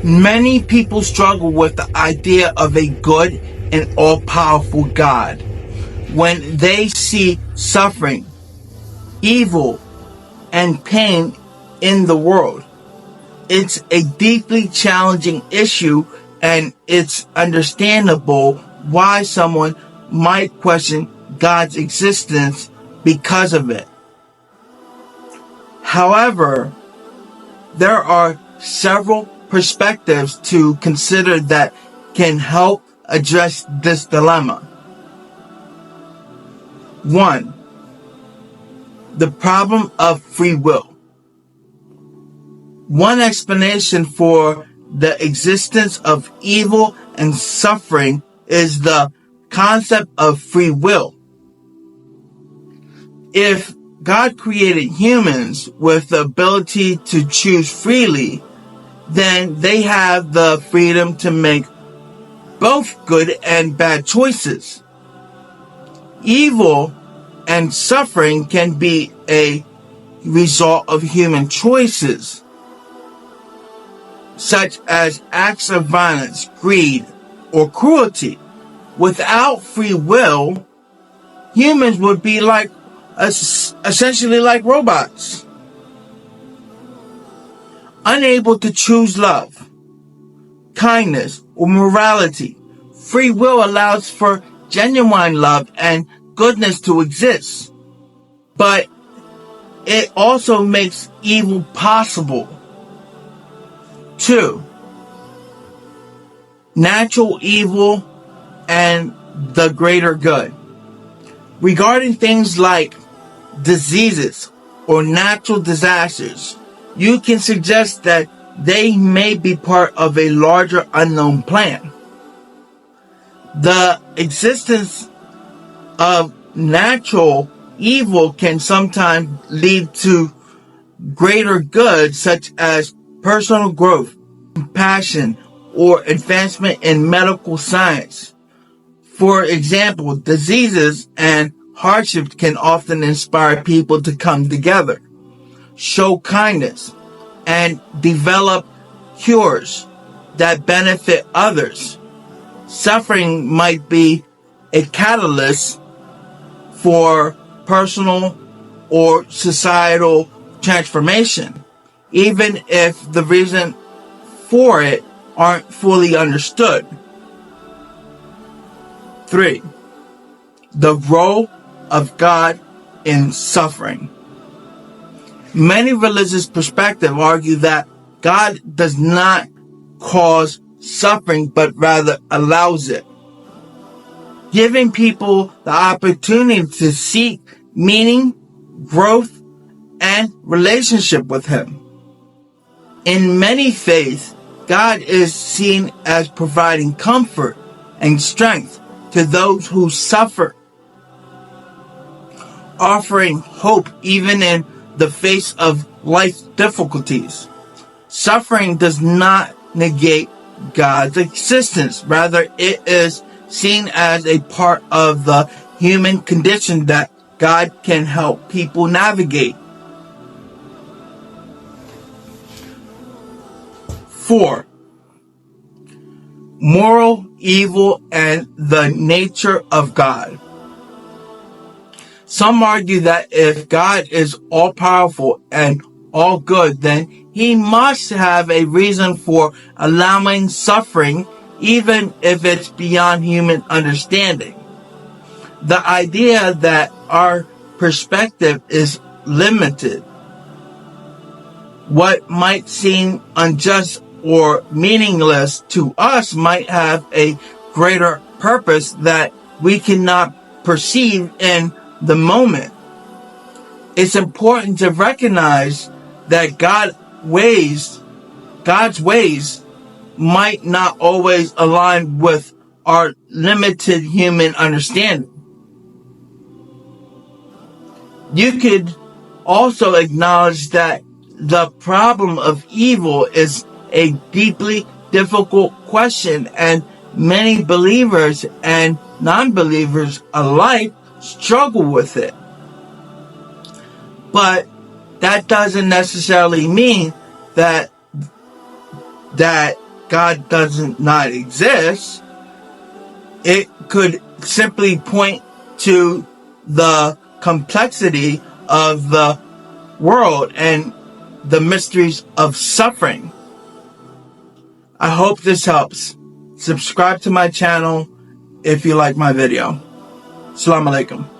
Many people struggle with the idea of a good and all-powerful God. When they see suffering, evil, and pain in the world, it's a deeply challenging issue, and it's understandable why someone might question God's existence because of it. However, there are several perspectives to consider that can help address this dilemma. 1. The problem of free will. One explanation for the existence of evil and suffering is the concept of free will. If God created humans with the ability to choose freely, then they have the freedom to make both good and bad choices. Evil and suffering can be a result of human choices, such as acts of violence, greed, or cruelty. Without free will, humans would be essentially like robots, unable to choose love, kindness, or morality. Free will allows for genuine love and goodness to exist, but it also makes evil possible. 2. Natural evil and the greater good. Regarding things like diseases or natural disasters, you can suggest that they may be part of a larger unknown plan. The existence of natural evil can sometimes lead to greater good, such as personal growth, compassion, or advancement in medical science. For example, diseases and hardships can often inspire people to come together, show kindness, and develop cures that benefit others. Suffering might be a catalyst for personal or societal transformation, even if the reason for it aren't fully understood. 3. The role of God in suffering. Many religious perspectives argue that God does not cause suffering, but rather allows it, giving people the opportunity to seek meaning, growth, and relationship with Him. In many faiths, God is seen as providing comfort and strength to those who suffer, offering hope even in the face of life's difficulties. Suffering does not negate God's existence. Rather, it is seen as a part of the human condition that God can help people navigate. 4. Moral evil and the nature of God. Some argue that if God is all-powerful and all good, then He must have a reason for allowing suffering, even if it's beyond human understanding. The idea that our perspective is limited, what might seem unjust or meaningless to us might have a greater purpose that we cannot perceive in the moment. It's important to recognize that God's ways might not always align with our limited human understanding. You could also acknowledge that the problem of evil is a deeply difficult question, and many believers and non-believers alike struggle with it. But that doesn't necessarily mean that God does not exist. It could simply point to the complexity of the world and the mysteries of suffering. I hope this helps. Subscribe to my channel if you like my video. Assalamu alaikum.